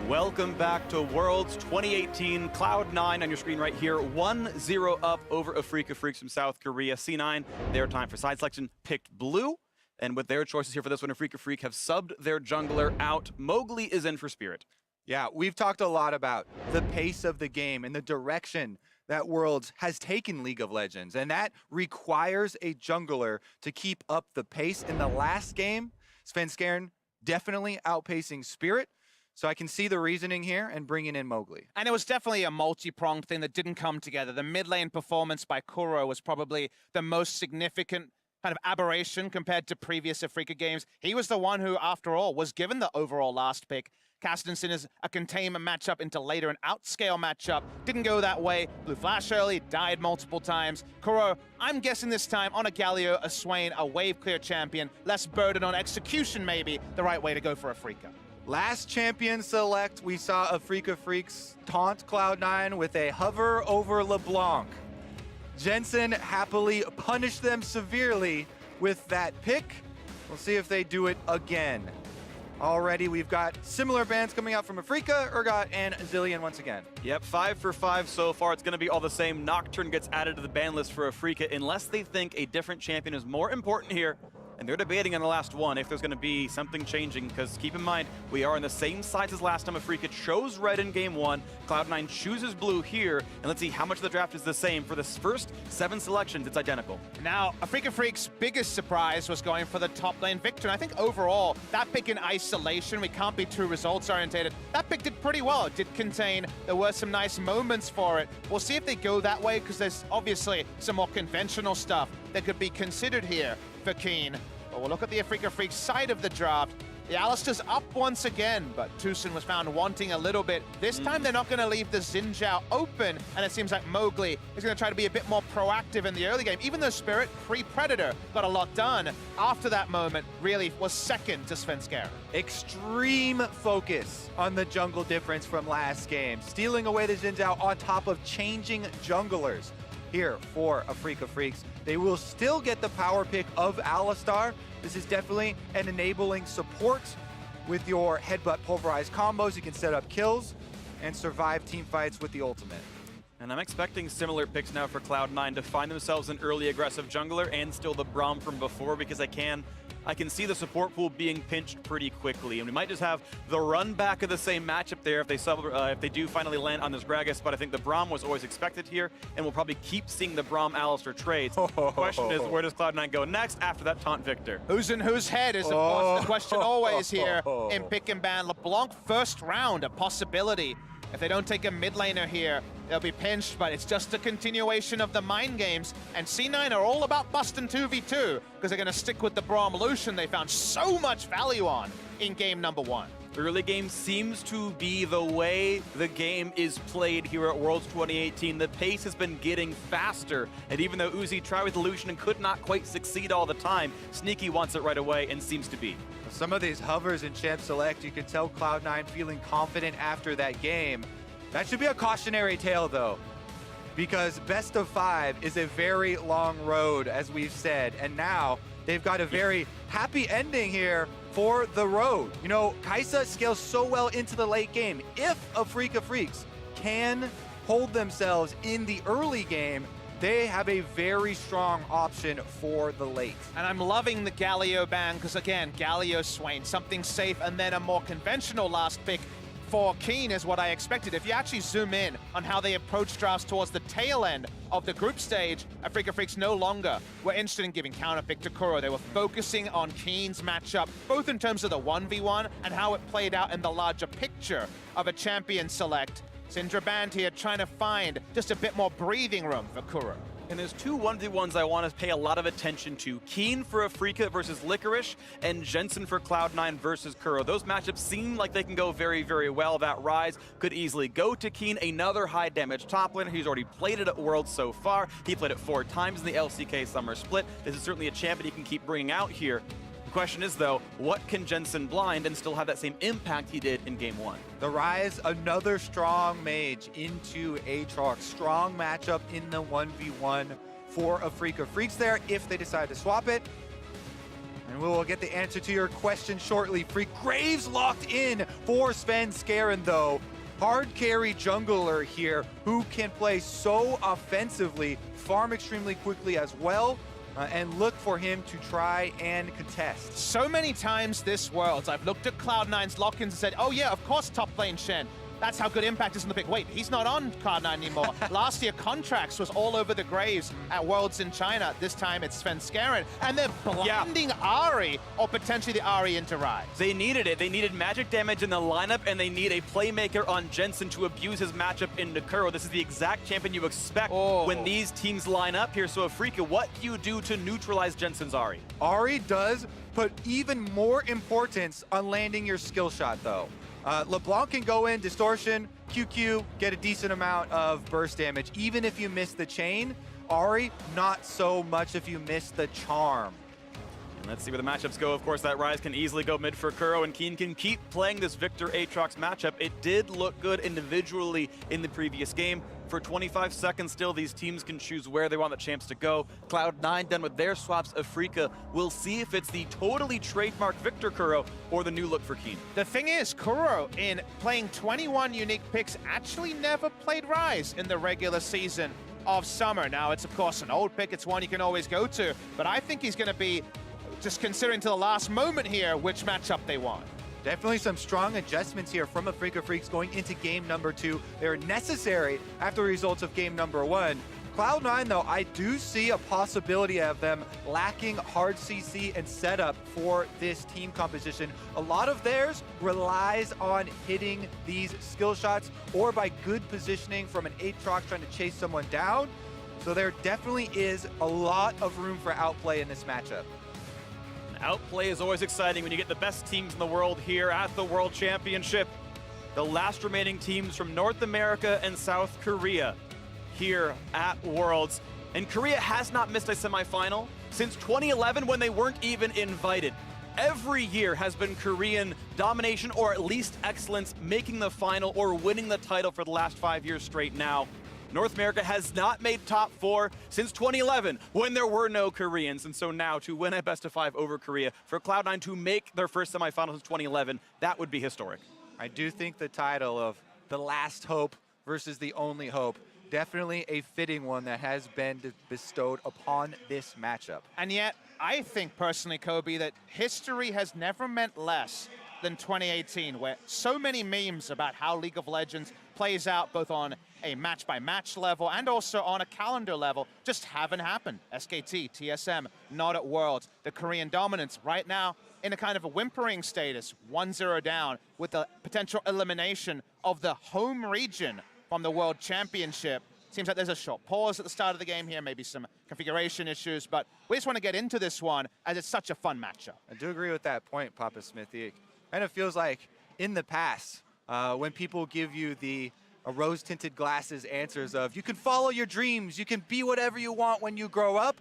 Welcome back to Worlds 2018, Cloud9 on your screen right here. 1-0 up over Afreeca Freaks from South Korea. C9, their time for side selection, picked blue. And with their choices here for this one, Afreeca Freak have subbed their jungler out. Mowgli is in for Spirit. Yeah, we've talked a lot about the pace of the game and the direction that Worlds has taken League of Legends. And that requires a jungler to keep up the pace. In the last game, Svenskeren definitely outpacing Spirit. So I can see the reasoning here and bringing in Mowgli. And it was definitely a multi-pronged thing that didn't come together. The mid lane performance by Kuro was probably the most significant kind of aberration compared to previous Afreeca games. He was the one who, after all, was given the overall last pick. Castenson is a containment matchup into later an outscale matchup. Didn't go that way. Blue flash early, died multiple times. Kuro, I'm guessing this time on a Galio, a Swain, a wave clear champion, less burden on execution maybe, the right way to go for Afreeca. Last champion select, we saw Afreeca Freaks taunt Cloud9 with a hover over LeBlanc. Jensen happily punished them severely with that pick. We'll see if they do it again. Already we've got similar bans coming out from Afreeca, Urgot, and Zillion once again. Yep, 5 for 5 so far. It's going to be all the same. Nocturne gets added to the ban list for Afreeca unless they think a different champion is more important here. And they're debating on the last one if there's going to be something changing, because keep in mind, we are on the same sides as last time. Afreeca chose red in game 1. Cloud9 chooses blue here. And let's see how much of the draft is the same. For the first 7 selections, it's identical. Now, Afreeca Freaks' biggest surprise was going for the top lane victor. And I think overall, that pick in isolation, we can't be too results orientated. That pick did pretty well. It did contain, there were some nice moments for it. We'll see if they go that way, because there's obviously some more conventional stuff that could be considered here for Keen. But we'll look at the Afreeca Freaks side of the draft. The Alistar's up once again, but Tucson was found wanting a little bit. This time they're not going to leave the Xin Zhao open, and it seems like Mowgli is going to try to be a bit more proactive in the early game, even though Spirit, pre-Predator, got a lot done. After that moment, really was second to Svenskeren. Extreme focus on the jungle difference from last game, stealing away the Xin Zhao on top of changing junglers. Here for Afreeca Freaks, they will still get the power pick of Alistar. This is definitely an enabling support. With your headbutt pulverized combos, you can set up kills and survive team fights with the ultimate. And I'm expecting similar picks now for Cloud9 to find themselves an early aggressive jungler and still the Braum from before, because I can see the support pool being pinched pretty quickly, and we might just have the run back of the same matchup there if they do finally land on this Gragas. But I think the Braum was always expected here, and we'll probably keep seeing the Braum-Alistar trades. The question is, where does Cloud9 go next after that taunt victor? Who's in whose head is, of course, the question always here in pick and ban. LeBlanc first round, a possibility. If they don't take a mid laner here, they'll be pinched, but it's just a continuation of the mind games. And C9 are all about busting 2v2, because they're going to stick with the Braum Lucian they found so much value on in game number 1. The early game seems to be the way the game is played here at Worlds 2018. The pace has been getting faster, and even though Uzi tried with the Lucian and could not quite succeed all the time, Sneaky wants it right away and seems to be. Some of these hovers in Champ Select, you can tell Cloud9 feeling confident after that game. That should be a cautionary tale, though, because best of 5 is a very long road, as we've said, and now they've got a very happy ending here for the road. You know, Kai'Sa scales so well into the late game. If Afreeca Freaks can hold themselves in the early game, they have a very strong option for the late. And I'm loving the Galio ban, because again, Galio Swain, something safe, and then a more conventional last pick for Keen is what I expected. If you actually zoom in on how they approach drafts towards the tail end of the group stage, Afreeca Freaks no longer were interested in giving counter pick to Kuro. They were focusing on Keen's matchup, both in terms of the 1v1 and how it played out in the larger picture of a champion select. Syndra banned here, trying to find just a bit more breathing room for Kuro. And there's 2 1v1s I want to pay a lot of attention to. Keen for Afreeca versus Licorice, and Jensen for Cloud9 versus Kuro. Those matchups seem like they can go very, very well. That Rise could easily go to Keen, another high damage top laner. He's already played it at Worlds so far. He played it 4 times in the LCK Summer Split. This is certainly a champion he can keep bringing out here. The question is, though, what can Jensen blind and still have that same impact he did in game 1? The Rise, another strong mage into Aatrox. Strong matchup in the 1v1 for Afreeca Freaks there if they decide to swap it. And we will get the answer to your question shortly. Freak Graves locked in for Svenskeren, though. Hard carry jungler here who can play so offensively, farm extremely quickly as well, and look for him to try and contest. So many times this Worlds, I've looked at Cloud9's lock-ins and said, oh yeah, of course top lane Shen. That's how good Impact is in the pick. Wait, he's not on Cloud9 anymore. Last year, Contracts was all over the Graves at Worlds in China. This time, it's Svenskeren. And they're blinding Ahri, or potentially the Ahri into Rise. They needed it. They needed magic damage in the lineup, and they need a playmaker on Jensen to abuse his matchup into Kuro. This is the exact champion you expect when these teams line up here. So, Afreeca, what do you do to neutralize Jensen's Ahri? Ahri does put even more importance on landing your skill shot, though. LeBlanc can go in, distortion, QQ, get a decent amount of burst damage, even if you miss the chain. Ahri, not so much if you miss the charm. And let's see where the matchups go. Of course, that Rise can easily go mid for Kuro, and Keen can keep playing this Victor Aatrox matchup. It did look good individually in the previous game. For 25 seconds still, these teams can choose where they want the champs to go. Cloud9 done with their swaps. Afreeca, we'll see if it's the totally trademark Victor Kuro or the new look for Keen. The thing is, Kuro, in playing 21 unique picks, actually never played Rise in the regular season of Summer. Now, it's of course an old pick, it's one you can always go to, but I think he's going to be just considering to the last moment here which matchup they want. Definitely some strong adjustments here from Afreeca Freaks going into game number 2. They're necessary after the results of game number 1. Cloud9, though, I do see a possibility of them lacking hard CC and setup for this team composition. A lot of theirs relies on hitting these skill shots or by good positioning from an Aatrox trying to chase someone down. So there definitely is a lot of room for outplay in this matchup. Outplay is always exciting when you get the best teams in the world here at the World Championship. The last remaining teams from North America and South Korea here at Worlds. And Korea has not missed a semifinal since 2011 when they weren't even invited. Every year has been Korean domination or at least excellence, making the final or winning the title for the last 5 years straight now. North America has not made top 4 since 2011 when there were no Koreans. And so now to win a best of 5 over Korea, for Cloud9 to make their first semifinal since 2011, that would be historic. I do think the title of the last hope versus the only hope, definitely a fitting one that has been bestowed upon this matchup. And yet, I think personally, Kobe, that history has never meant less than 2018, where so many memes about how League of Legends plays out both on a match-by-match level and also on a calendar level just haven't happened. SKT, TSM, not at Worlds. The Korean dominance right now in a kind of a whimpering status, 1-0 down with the potential elimination of the home region from the World Championship. Seems like there's a short pause at the start of the game here, maybe some configuration issues, but we just want to get into this one as it's such a fun matchup. I do agree with that point, Papa Smithy. It kind of feels like in the past, when people give you the rose-tinted glasses answers of, you can follow your dreams, you can be whatever you want when you grow up,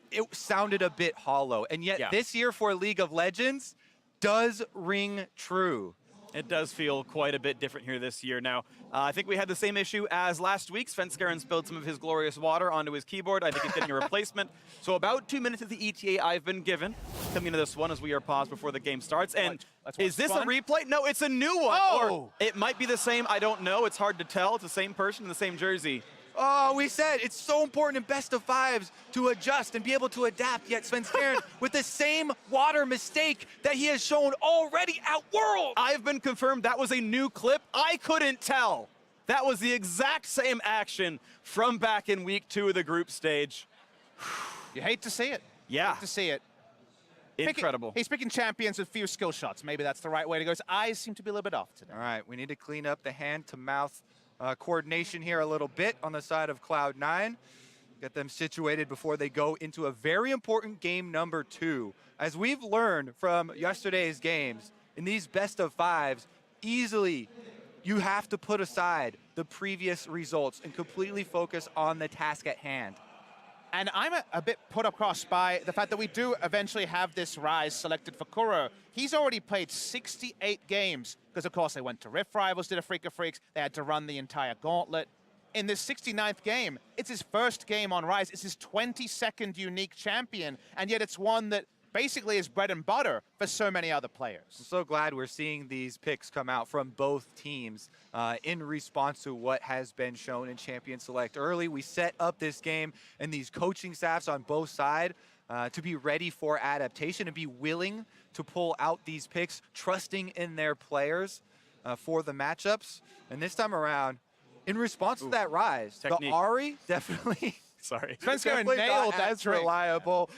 it sounded a bit hollow. And yet this year for League of Legends does ring true. It does feel quite a bit different here this year. Now, I think we had the same issue as last week. Svenskeren spilled some of his glorious water onto his keyboard. I think he's getting a replacement. So about 2 minutes of the ETA I've been given coming into this one as we are paused before the game starts. And is this a replay? No, it's a new one. Oh! Or it might be the same. I don't know. It's hard to tell. It's the same person in the same jersey. Oh, we said it's so important in best of 5s to adjust and be able to adapt, yet Svenskeren with the same water mistake that he has shown already at Worlds. I've been confirmed that was a new clip. I couldn't tell. That was the exact same action from back in week 2 of the group stage. You hate to see it. Yeah. Hate to see it. Incredible. He's picking champions with few skill shots. Maybe that's the right way to go. His eyes seem to be a little bit off today. All right, we need to clean up the hand-to-mouth coordination here a little bit on the side of Cloud9. Get them situated before they go into a very important game number 2. As we've learned from yesterday's games, in these best of 5s, easily you have to put aside the previous results and completely focus on the task at hand. And I'm a bit put across by the fact that we do eventually have this Rise selected for Kuro. He's already played 68 games, because of course they went to Rift Rivals, did Afreeca Freaks, they had to run the entire gauntlet. In this 69th game, it's his first game on Rise, it's his 22nd unique champion, and yet it's one that basically is bread and butter for so many other players. I'm so glad we're seeing these picks come out from both teams in response to what has been shown in Champion Select. Early, we set up this game and these coaching staffs on both sides to be ready for adaptation and be willing to pull out these picks, trusting in their players for the matchups. And this time around, in response to that rise, Technique. the Ari definitely... Sorry. Svenskeren definitely nailed not that as drink. reliable.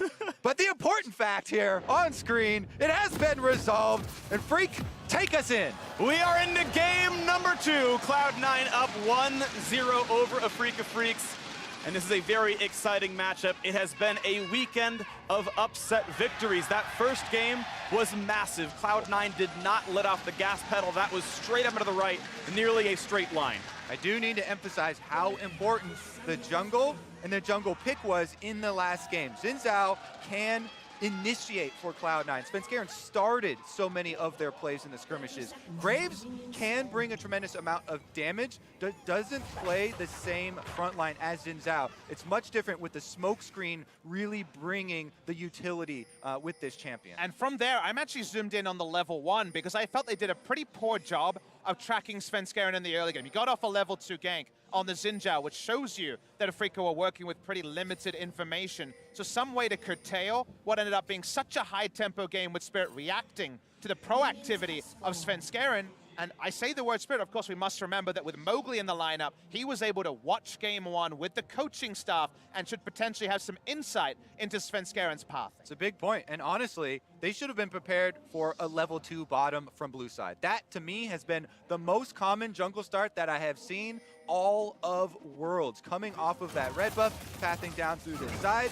But the important fact here on screen, it has been resolved. And Freak, take us in. We are into game number 2. Cloud9 up 1-0 over Afreeca Freaks. And this is a very exciting matchup. It has been a weekend of upset victories. That first game was massive. Cloud9 did not let off the gas pedal. That was straight up and to the right, nearly a straight line. I do need to emphasize how important the jungle and the jungle pick was in the last game. Xin Zhao can initiate for Cloud9. Svenskeren started so many of their plays in the skirmishes. Graves can bring a tremendous amount of damage, doesn't play the same front line as Xin Zhao. It's much different with the smoke screen really bringing the utility with this champion. And from there, I'm actually zoomed in on the level 1 because I felt they did a pretty poor job of tracking Svenskeren in the early game. He got off a level 2 gank on the Xin Zhao, which shows you that Afreeca were working with pretty limited information. So some way to curtail what ended up being such a high-tempo game with Spirit reacting to the proactivity of Svenskeren. And I say the word Spirit, of course, we must remember that with Mowgli in the lineup, he was able to watch game 1 with the coaching staff and should potentially have some insight into Svenskeren's path. It's a big point, and honestly, they should have been prepared for a level 2 bottom from blue side. That, to me, has been the most common jungle start that I have seen all of Worlds, coming off of that red buff, pathing down through this side.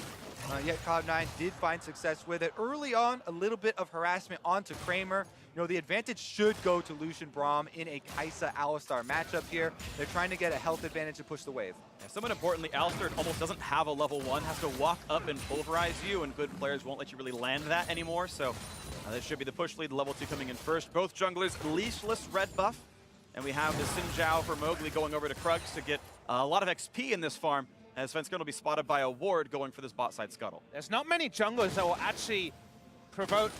Yet Cloud9 did find success with it. Early on, a little bit of harassment onto Kramer. You know, the advantage should go to Lucian Braum in a Kai'Sa Alistar matchup here. They're trying to get a health advantage to push the wave. Yeah, somewhat importantly, Alistar almost doesn't have a level 1, has to walk up and pulverize you, and good players won't let you really land that anymore, so that should be the push lead, level 2 coming in first. Both junglers, leashless red buff, and we have the Xin Zhao for Mowgli going over to Krugs to get a lot of XP in this farm, as Svenskeren will be spotted by a ward going for this bot side scuttle. There's not many junglers that will actually provoke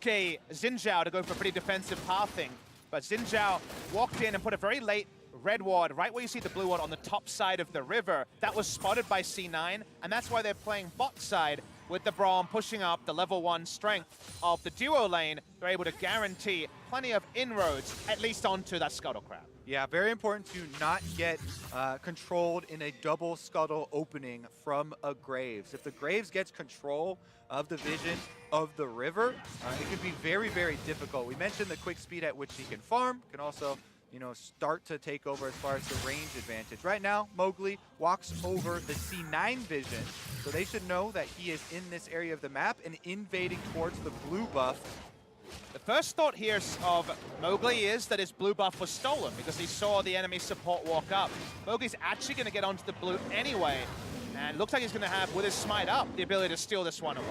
a Xin Zhao to go for pretty defensive pathing. But Xin Zhao walked in and put a very late red ward right where you see the blue ward on the top side of the river. That was spotted by C9, and that's why they're playing bot side with the Braum pushing up the level 1 strength of the duo lane. They're able to guarantee plenty of inroads, at least onto that Scuttle Crab. Yeah, very important to not get controlled in a double scuttle opening from a Graves. If the Graves gets control of the vision of the river, it could be very, very difficult. We mentioned the quick speed at which he can farm, can also, you know, start to take over as far as the range advantage. Right now, Mowgli walks over the C9 vision, so they should know that he is in this area of the map and invading towards the blue buff. The first thought here of Mowgli is that his blue buff was stolen because he saw the enemy support walk up. Mowgli's actually going to get onto the blue anyway, and looks like he's going to have, with his smite up, the ability to steal this one away.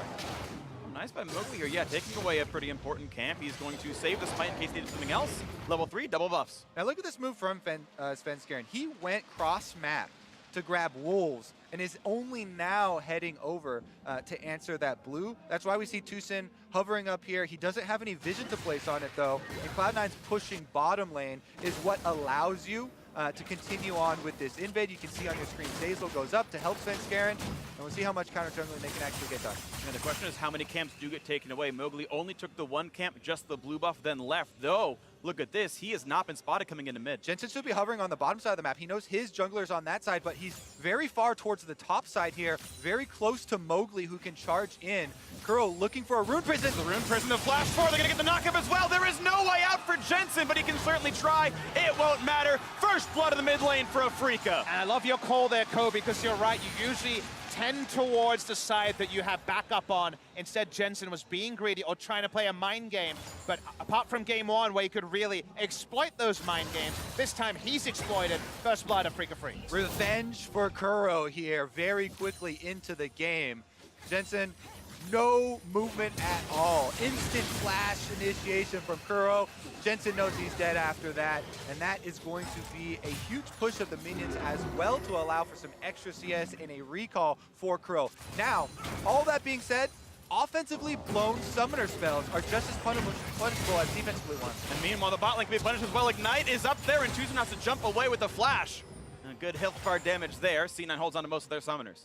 Nice by Mowgli here, yeah, taking away a pretty important camp. He's going to save the smite in case he needs something else. Level 3, double buffs. Now look at this move from Svenskeren. He went cross-map to grab wolves and is only now heading over to answer that blue. That's why we see Tucson hovering up here. He doesn't have any vision to place on it though, and Cloud9's pushing bottom lane is what allows you to continue on with this invade. You can see on your screen, Zazel goes up to help Svenskeren, and we'll see how much counter jungling they can actually get done. And the question is how many camps do get taken away. Mowgli only took the 1 camp, just the blue buff, then left. Though, look at this, he has not been spotted coming into mid. Jensen should be hovering on the bottom side of the map. He knows his jungler's on that side, but he's very far towards the top side here, very close to Mowgli, who can charge in. Kuro looking for a Rune Prison. The Rune Prison, the flash forward, they're gonna get the knockup as well. There is no way out for Jensen, but he can certainly try. It won't matter. First blood in the mid lane for Afreeca. And I love your call there, Kobe, because you're right. You usually tend towards the side that you have backup on. Instead, Jensen was being greedy or trying to play a mind game. But apart from game 1, where you could really exploit those mind games, this time he's exploited. First blood of Afreeca Free. Revenge for Kuro here, very quickly into the game. Jensen, no movement at all. Instant flash initiation from Kuro. Jensen knows he's dead after that, and that is going to be a huge push of the minions as well to allow for some extra CS and a recall for Kuro. Now, all that being said, offensively blown summoner spells are just as punishable as defensively ones. And meanwhile, the bot lane can be punished as well. Ignite is up there, and Tucson has to jump away with the flash. And a good health bar damage there. C9 holds on to most of their summoners.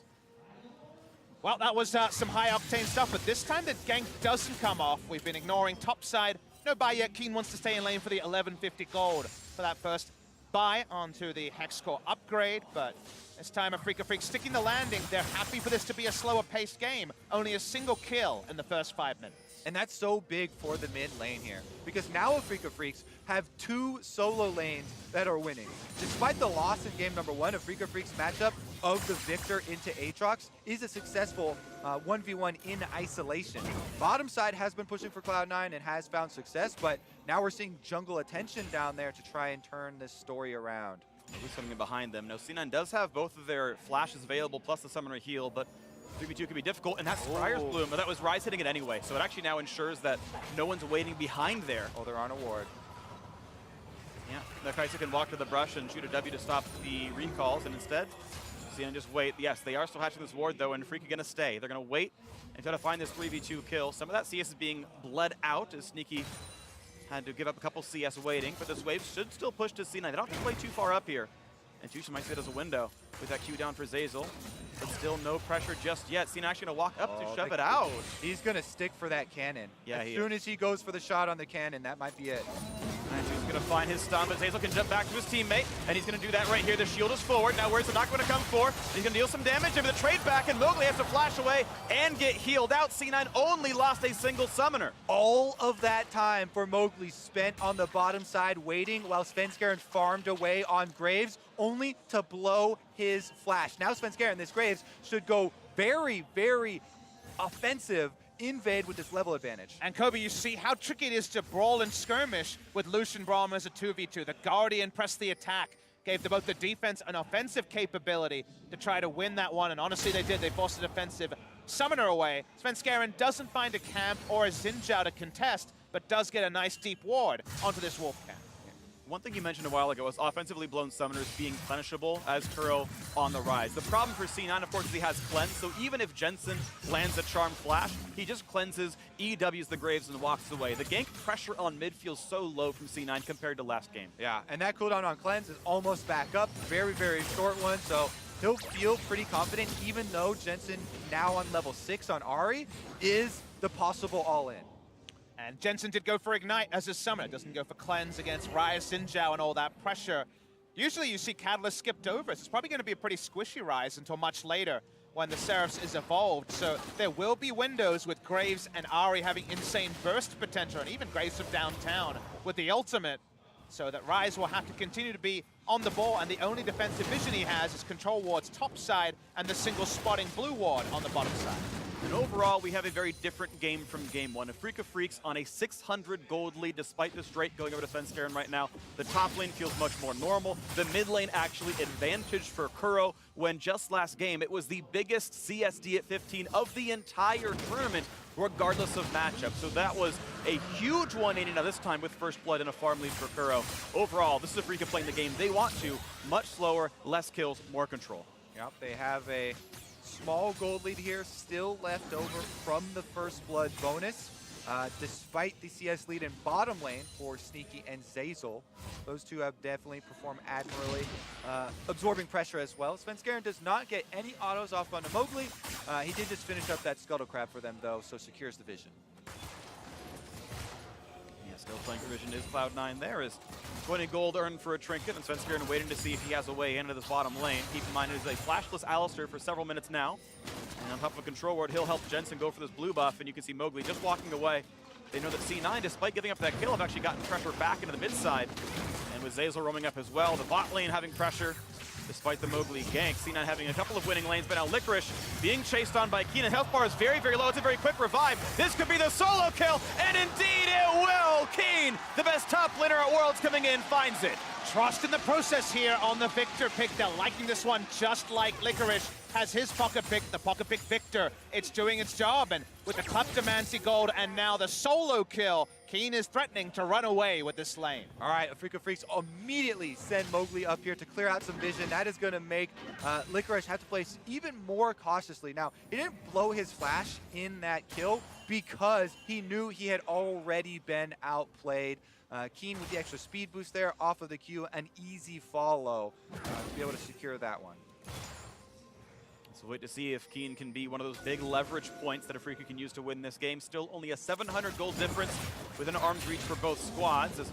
Well, that was some high-octane stuff, but this time the gank doesn't come off. We've been ignoring topside. No buy yet. Keen wants to stay in lane for the 1150 gold for that first buy onto the Hex Core upgrade, but this time Afreeca Freaks sticking the landing. They're happy for this to be a slower-paced game. Only a single kill in the first 5 minutes. And that's so big for the mid lane here, because now Afreeca Freaks have 2 solo lanes that are winning. Despite the loss in game number 1, Afreeca Freaks matchup of the Victor into Aatrox is a successful 1v1 in isolation. Bottom side has been pushing for Cloud9 and has found success, but now we're seeing jungle attention down there to try and turn this story around. Who's coming in behind them? No, C9 does have both of their flashes available, plus the summoner heal, but 3v2 can be difficult, and that's Briar's Bloom, but that was Rise hitting it anyway, so it actually now ensures that no one's waiting behind there. Oh, they're on a ward. Yeah, the Kaisa can walk to the brush and shoot a W to stop the recalls, and instead, C9 just wait. Yes, they are still hatching this ward, though, and Freak are gonna stay. They're gonna wait and try to find this 3v2 kill. Some of that CS is being bled out as Sneaky had to give up a couple CS waiting, but this wave should still push to C9. They don't have to play too far up here. And Tusha might see it as a window with that Q down for Zeyzal. But still no pressure just yet. C9 actually gonna walk up to shove it out. He's gonna stick for that cannon. Yeah, as soon as he goes for the shot on the cannon, that might be it. And he's gonna find his stun, but Zeyzal can jump back to his teammate, and he's gonna do that right here. The shield is forward. Now where's the knock gonna come for? He's gonna deal some damage, and the trade back, and Mowgli has to flash away and get healed out. C9 only lost a single summoner. All of that time for Mowgli spent on the bottom side waiting while Svenskeren farmed away on Graves, only to blow his flash. Now Svenskeren, this Graves, should go very, very offensive invade with this level advantage. And Kobe, you see how tricky it is to brawl and skirmish with Lucian Braum as a 2v2. The Guardian pressed the attack, gave them both the defense and offensive capability to try to win that one, and honestly they did. They forced a defensive summoner away. Svenskeren doesn't find a camp or a Xinjiao to contest, but does get a nice deep ward onto this wolf camp. One thing you mentioned a while ago was offensively blown summoners being punishable as Kuro on the rise. The problem for C9, of course, is he has cleanse, so even if Jensen lands a charm flash, he just cleanses, EWs the Graves, and walks away. The gank pressure on mid feels so low from C9 compared to last game. Yeah, and that cooldown on cleanse is almost back up. Very, very short one, so he'll feel pretty confident, even though Jensen, now on level 6 on Ahri, is the possible all-in. And Jensen did go for Ignite as his summoner. Doesn't go for Cleanse against Rise, Xinjiao, and all that pressure. Usually you see Catalyst skipped over, so it's probably going to be a pretty squishy Rise until much later when the Seraphs is evolved. So there will be windows with Graves and Ahri having insane burst potential, and even Graves of downtown with the ultimate. So that Rise will have to continue to be on the ball, and the only defensive vision he has is control wards top side and the single spotting blue ward on the bottom side. And overall, we have a very different game from game 1. Afreeca Freaks on a 600 gold lead, despite this Drake going over to Svenskeren right now. The top lane feels much more normal. The mid lane actually advantaged for Kuro, when just last game, it was the biggest CSD at 15 of the entire tournament, regardless of matchup. So that was a huge 180 now this time with first blood and a farm lead for Kuro. Overall, this is Afreeca playing the game they want to. Much slower, less kills, more control. Yep, they have a small gold lead here, still left over from the first blood bonus, despite the CS lead in bottom lane for Sneaky and Zeyzal. Those two have definitely performed admirably, absorbing pressure as well. Svenskeren does not get any autos off onto Mowgli. He did just finish up that Scuttle Crab for them though, so secures the vision. Yeah, still playing for vision is Cloud9 there. Is 20 gold earned for a trinket, and Svenskeren waiting to see if he has a way into this bottom lane. Keep in mind it is a flashless Alistar for several minutes now. And on top of a control ward, he'll help Jensen go for this blue buff, and you can see Mowgli just walking away. They know that C9, despite giving up that kill, have actually gotten pressure back into the mid side. And with Zeyzal roaming up as well, the bot lane having pressure, despite the Mowgli gank. C9 having a couple of winning lanes, but now Licorice being chased on by Keenan. Health bar is very, very low. It's a very quick revive. This could be the solo kill, and indeed it will will Keen, the best top laner at Worlds coming in, finds it. Trust in the process here on the Victor pick. They're liking this one just like Licorice has his pocket pick, the pocket pick Victor. It's doing its job, and with the Kleptomancy gold and now the solo kill, Keen is threatening to run away with this lane. All right, Afreeca Freaks immediately send Mowgli up here to clear out some vision. That is going to make Licorice have to play even more cautiously. Now, he didn't blow his flash in that kill because he knew he had already been outplayed. Keen with the extra speed boost there off of the Q, an easy follow to be able to secure that one. So wait to see if Keen can be one of those big leverage points that Afreeca can use to win this game. Still only a 700 gold difference within arm's reach for both squads as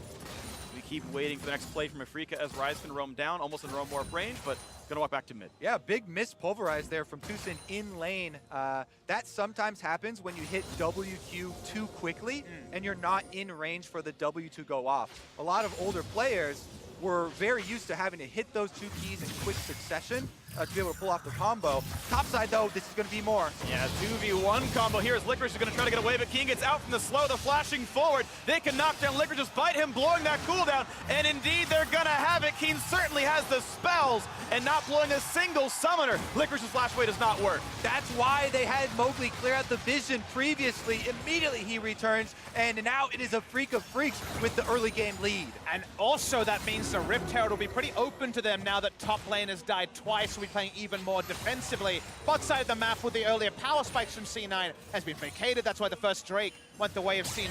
we keep waiting for the next play from Afreeca as Rise can roam down, almost in roam warp range, but gonna walk back to mid. Yeah, big miss pulverized there from Tucson in lane. That sometimes happens when you hit WQ too quickly and you're not in range for the W to go off. A lot of older players were very used to having to hit those two keys in quick succession to be able to pull off the combo. Topside though, this is going to be more. Yeah, 2v1 combo here as Licorice is going to try to get away, but Keen gets out from the slow, the flashing forward. They can knock down Licorice despite him blowing that cooldown, and indeed they're going to have it. Keen certainly has the spells and not blowing a single summoner. Licorice's flash wave does not work. That's why they had Mowgli clear out the vision previously. Immediately he returns, and now it is Afreeca Freaks with the early game lead. And also that means the Rift Herald will be pretty open to them now that top lane has died twice. We'll be playing even more defensively. Bot side of the map with the earlier power spikes from C9 has been vacated. That's why the first Drake went the way of C9.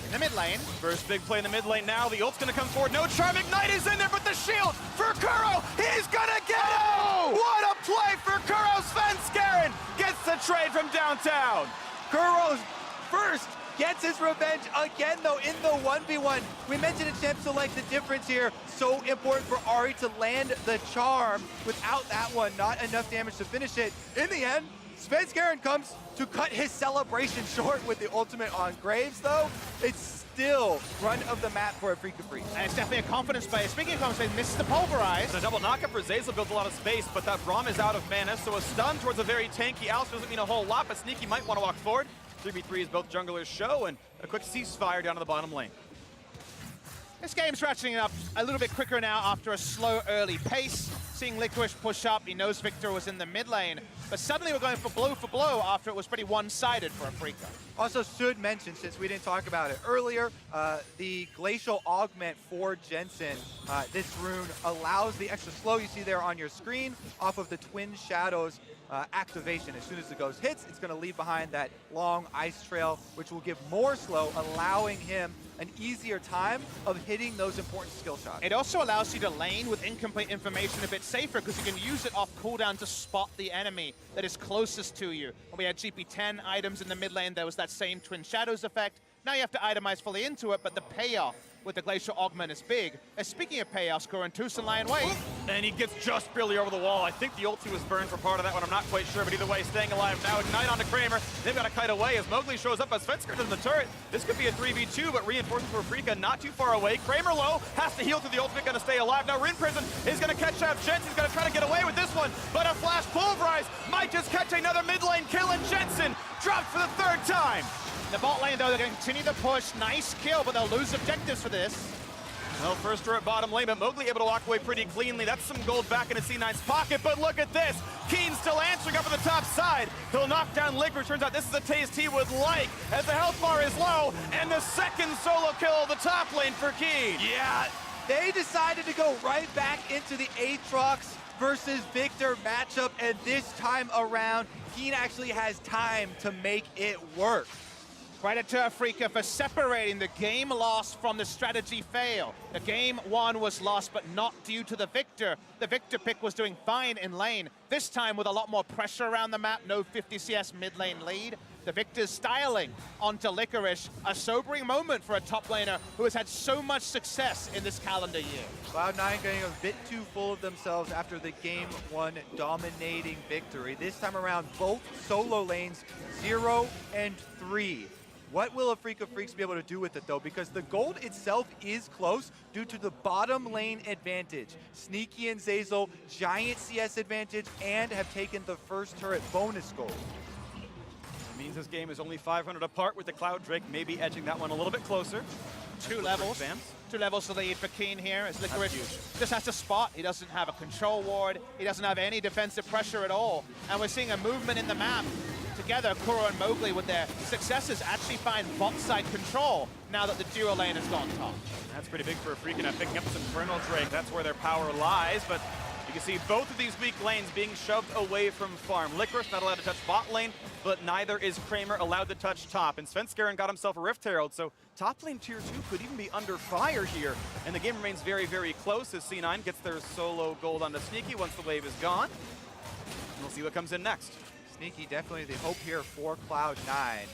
In the mid lane. First big play in the mid lane now. The ult's going to come forward. No Charm Ignite is in there, but the shield for Kuro. He's going to get it! What a play for Kuro! Svenskeren gets the trade from downtown. Kuro's first gets his revenge again, though, in the 1v1. We mentioned in Champ Select the difference here. So important for Ahri to land the charm. Without that one, not enough damage to finish it. In the end, Svenskeren comes to cut his celebration short with the ultimate on Graves, though. It's still run of the map for Afreeca Freaks. And it's definitely a confidence play. Speaking of confidence, misses the pulverize. The double knockup for Zeyzal builds a lot of space, but that Braum is out of mana, so a stun towards a very tanky Alice doesn't mean a whole lot, but Sneaky might want to walk forward. 3v3 is both junglers show, and a quick ceasefire down to the bottom lane. This game's ratcheting up a little bit quicker now after a slow early pace. Seeing Licorice push up, he knows Victor was in the mid lane, but suddenly we're going for blow after it was pretty one-sided for Afreeca. Also should mention, since we didn't talk about it earlier, the Glacial Augment for Jensen. This rune allows the extra slow you see there on your screen off of the Twin Shadows activation. As soon as the ghost hits, it's going to leave behind that long ice trail, which will give more slow, allowing him an easier time of hitting those important skill shots. It also allows you to lane with incomplete information a bit safer because you can use it off cooldown to spot the enemy that is closest to you. When we had GP10 items in the mid lane, there was that same Twin Shadows effect. Now you have to itemize fully into it, but the payoff with the Glacial Augment is big. And speaking of payoffs, Goran Tucson lying wait. And he gets just barely over the wall. I think the ulti was burned for part of that one. I'm not quite sure, but either way, staying alive now. Ignite onto Kramer. They've got to kite away as Mowgli shows up as Svenskeren in the turret. This could be a 3v2, but reinforcements for Afreeca not too far away. Kramer low, has to heal through the ultimate, going to stay alive. Now Rin Prison is going to catch out Jensen's going to try to get away with this one, but a flash pulverize might just catch another mid lane kill, and Jensen dropped for the third time. In the bot lane, though, they're going to continue to push. Nice kill, but they'll lose objectives for this. Well, first turret bottom lane, but Mowgli able to walk away pretty cleanly. That's some gold back into C9's pocket, but look at this. Keen still answering up on the top side. He'll knock down Licorice. Turns out this is a taste he would like, as the health bar is low, and the second solo kill of the top lane for Keen. Yeah, they decided to go right back into the Aatrox versus Victor matchup, and this time around, Keen actually has time to make it work. Credit to Afreeca for separating the game loss from the strategy fail. The game one was lost, but not due to the Victor. The Victor pick was doing fine in lane. This time with a lot more pressure around the map, no 50 CS mid lane lead. The Victor's styling onto Licorice, a sobering moment for a top laner who has had so much success in this calendar year. Cloud9 getting a bit too full of themselves after the game one dominating victory. This time around, both solo lanes, 0 and 3. What will Afreeca Freaks be able to do with it, though? Because the gold itself is close due to the bottom lane advantage. Sneaky and Zeyzal, giant CS advantage, and have taken the first turret bonus gold. Means this game is only 500 apart, with the Cloud Drake maybe edging that one a little bit closer. 2 levels. Bams. 2 levels to lead for Keen here as Licorice just has to spot. He doesn't have a control ward. He doesn't have any defensive pressure at all. And we're seeing a movement in the map. Together, Kuro and Mowgli with their successes actually find bot side control now that the duo lane has gone top. That's pretty big for Afreeca now, picking up this Infernal Drake. That's where their power lies, but you can see both of these weak lanes being shoved away from farm. Licorice not allowed to touch bot lane, but neither is Kramer allowed to touch top. And Svenskeren got himself a Rift Herald, so top lane tier 2 could even be under fire here. And the game remains very, very close as C9 gets their solo gold onto Sneaky once the wave is gone. And we'll see what comes in next. Sneaky definitely the hope here for Cloud9.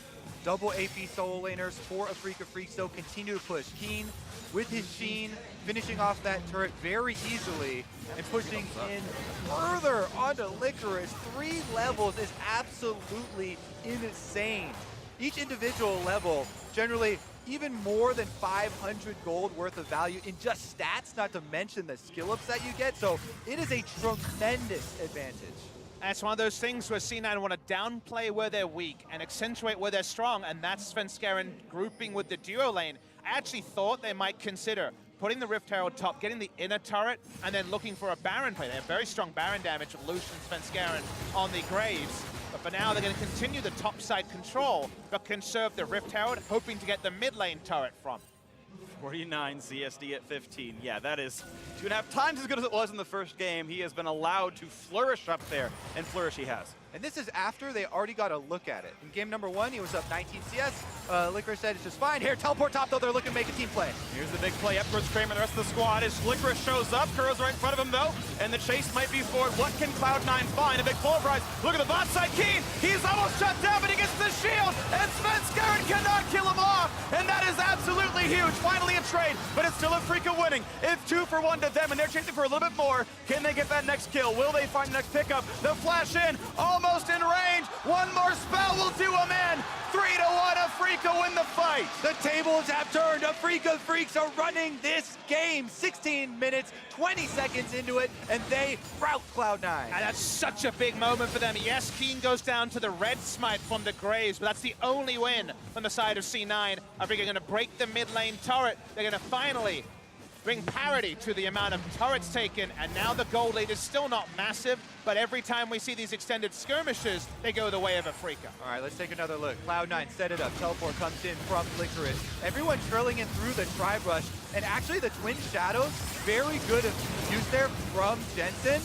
Double AP solo laners for Afreeca Freaks, though, continue to push. Keen with his Sheen, finishing off that turret very easily and pushing in further onto Licorice. 3 levels is absolutely insane. Each individual level, generally even more than 500 gold worth of value in just stats, not to mention the skill ups that you get. So it is a tremendous advantage. And it's one of those things where C9 want to downplay where they're weak and accentuate where they're strong, and that's Svenskeren grouping with the duo lane. I actually thought they might consider putting the Rift Herald top, getting the inner turret, and then looking for a Baron play. They have very strong Baron damage with Lucian, Svenskeren on the Graves. But for now, they're going to continue the top side control, but conserve the Rift Herald, hoping to get the mid lane turret from. 49 CSD at 15. Yeah, that is 2.5 times as good as it was in the first game. He has been allowed to flourish up there, and flourish he has. And this is after they already got a look at it. In game number 1, he was up 19 CS. Licorice said it's just fine. Here, teleport top, though. They're looking to make a team play. Here's the big play up towards Kramer and the rest of the squad as Licorice shows up. Kuro's right in front of him, though, and the chase might be forward. What can Cloud9 find? A big pulverize. Look at the bot side. Keen, he's almost shut down, but he gets the shield, and Svenskeren cannot kill him off, and that is absolutely huge. Finally a trade, but it's still Afreeca winning. It's 2 for 1 to them, and they're chasing for a little bit more. Can they get that next kill? Will they find the next pickup? The flash in, almost in range. One more spell will do him in. 3-1, Afreeca win the fight. The tables have turned. Afreeca Freaks are running this game. 16 minutes, 20 seconds into it, and they rout Cloud9. And that's such a big moment for them. Yes, Keen goes down to the red smite from the Graves, but that's the only win from the side of C9. Afreeca going to break the mid lane turret. They're going to finally bring parity to the amount of turrets taken, and now the gold lead is still not massive, but every time we see these extended skirmishes, they go the way of Afreeca. All right, let's take another look. Cloud9 set it up. Teleport comes in from Licorice. Everyone drilling in through the Tribe Rush, and actually the Twin Shadows, very good use there from Jensen.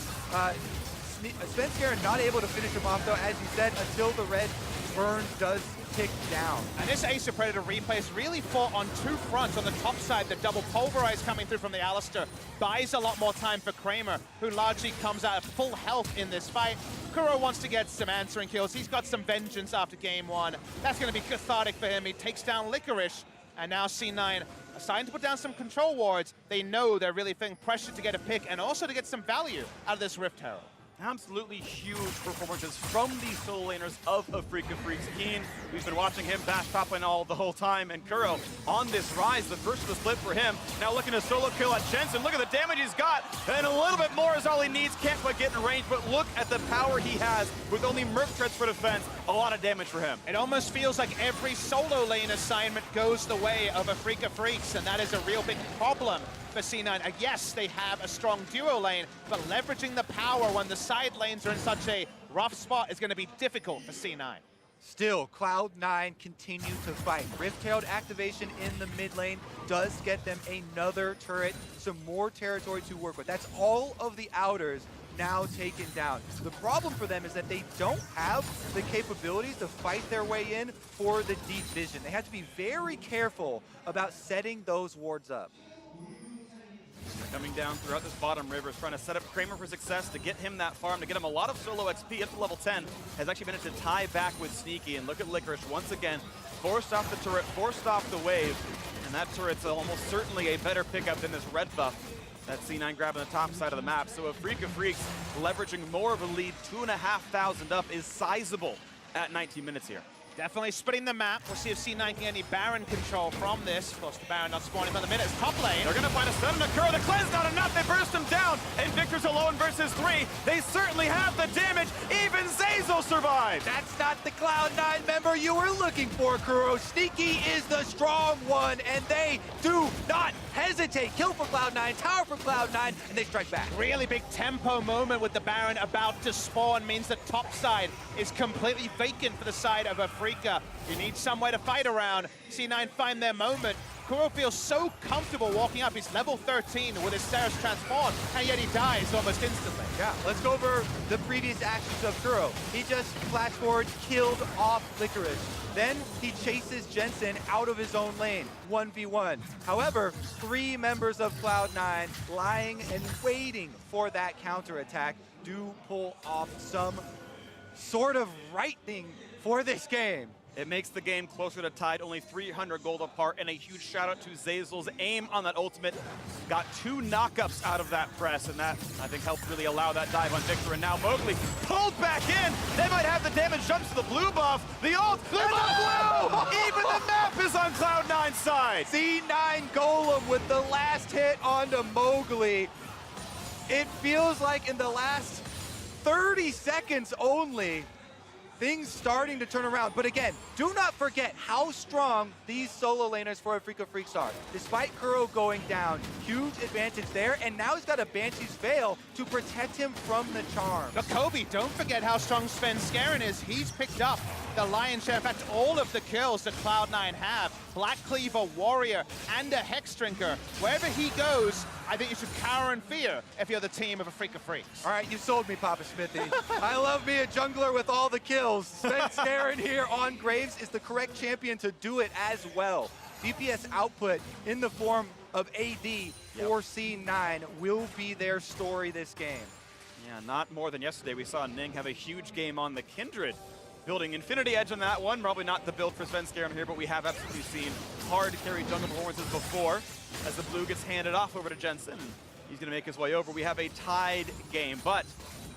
Svenskeren not able to finish him off, though, as you said, until the red burn does tick down. And this Ace of Predator replay is really fought on 2 fronts. On the top side, the double pulverize coming through from the Alistair buys a lot more time for Kramer, who largely comes out of full health in this fight. Kuro wants to get some answering kills. He's got some vengeance after game 1. That's going to be cathartic for him. He takes down Licorice, and now C9 are starting to put down some control wards. They know they're really feeling pressure to get a pick and also to get some value out of this Rift Herald. Absolutely huge performances from the solo laners of Afreeca Freaks. Keen, we've been watching him bash top lane the whole time, and Kuro on this rise, the first of the split for him. Now looking to solo kill at Jensen. Look at the damage he's got, and a little bit more is all he needs. Can't quite get in range, but look at the power he has with only Merc Treads for defense. A lot of damage for him. It almost feels like every solo lane assignment goes the way of Afreeca Freaks, and that is a real big problem for C9. Yes, they have a strong duo lane, but leveraging the power when the side lanes are in such a rough spot is going to be difficult for C9. Still, Cloud9 continue to fight. Rift Herald activation in the mid lane does get them another turret, some more territory to work with. That's all of the outers now taken down. The problem for them is that they don't have the capabilities to fight their way in for the deep vision. They have to be very careful about setting those wards up. Coming down throughout this bottom river, trying to set up Kramer for success to get him that farm, to get him a lot of solo XP up to level 10. Has actually managed to tie back with Sneaky, and look at Licorice once again. Forced off the turret, forced off the wave, and that turret's almost certainly a better pickup than this red buff. That C9 grabbing the top side of the map. So Afreeca Freaks leveraging more of a lead, 2,500 up is sizable at 19 minutes here. Definitely splitting the map. We'll see if C9 can get any Baron control from this. Of course, the Baron not spawning by the minute. It's top lane. They're going to find a Sudden occur, the cleanse not enough, they burst him down, and Victor's alone versus 3. They certainly have the damage, even Zeyzal survived! That's not the Cloud9 member you were looking for, Kuro. Sneaky is the strong one, and they do not hesitate. Kill for Cloud9, tower for Cloud9, and they strike back. Really big tempo moment with the Baron about to spawn means the top side is completely vacant for the side of Afreeca. You need somewhere to fight around. C9 find their moment. Kuro feels so comfortable walking up. He's level 13 with his Ceres transform, and yet he dies almost instantly. Yeah, let's go over the previous actions of Kuro. He just flash forward, killed off Licorice. Then he chases Jensen out of his own lane, 1v1. However, 3 members of Cloud9 lying and waiting for that counterattack do pull off some sort of right thing for this game. It makes the game closer to tied, only 300 gold apart, and a huge shout out to Zeyzal's aim on that ultimate. Got 2 knockups out of that press, and that, I think, helped really allow that dive on Victor. And now Mowgli pulled back in. They might have the damage, jumps to the blue buff. The ult, there's the blue! Even the map is on Cloud9's side. C9 Golem with the last hit onto Mowgli. It feels like in the last 30 seconds only, things starting to turn around. But again, do not forget how strong these solo laners for Afreeca Freaks are. Despite Kuro going down, huge advantage there, and now he's got a Banshee's Veil to protect him from the charm. But Kobe, don't forget how strong Sven Skaren is. He's picked up the lion's share, in fact, all of the kills that Cloud9 have. Black Cleaver, Warrior, and a Hex Drinker. Wherever he goes, I think you should cower in fear if you're the team of Afreeca Freaks. All right, you sold me, Papa Smithy. I love me a jungler with all the kills. Sven Skaren here on Graves is the correct champion to do it as well. DPS output in the form of AD for C9 will be their story this game. Yeah, not more than yesterday. We saw Ning have a huge game on the Kindred. Building Infinity Edge on that one. Probably not the build for Sven Skaren here, but we have absolutely seen hard carry jungle performances before as the blue gets handed off over to Jensen. He's going to make his way over. We have a tied game, but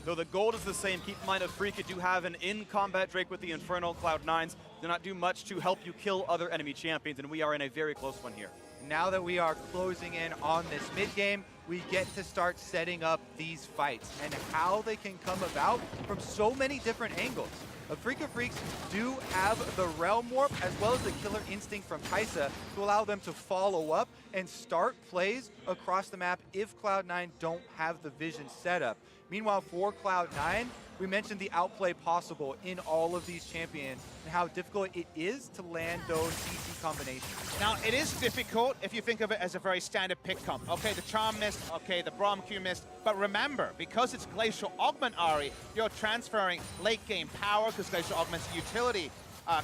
though the gold is the same, keep in mind Afreeca do have an in-combat Drake with the Infernal. Cloud9s do not do much to help you kill other enemy champions, and we are in a very close one here. Now that we are closing in on this mid-game, we get to start setting up these fights and how they can come about from so many different angles. Afreeca Freaks do have the Realm Warp as well as the Killer Instinct from Kaisa to allow them to follow up and start plays across the map if Cloud9 don't have the vision set up. Meanwhile, for Cloud9, we mentioned the outplay possible in all of these champions and how difficult it is to land those CC combinations. Now, it is difficult if you think of it as a very standard pick comp. Okay, the Charm missed, okay, the Braum Q missed, but remember, because it's Glacial Augment Ari, you're transferring late game power because Glacial Augment's utility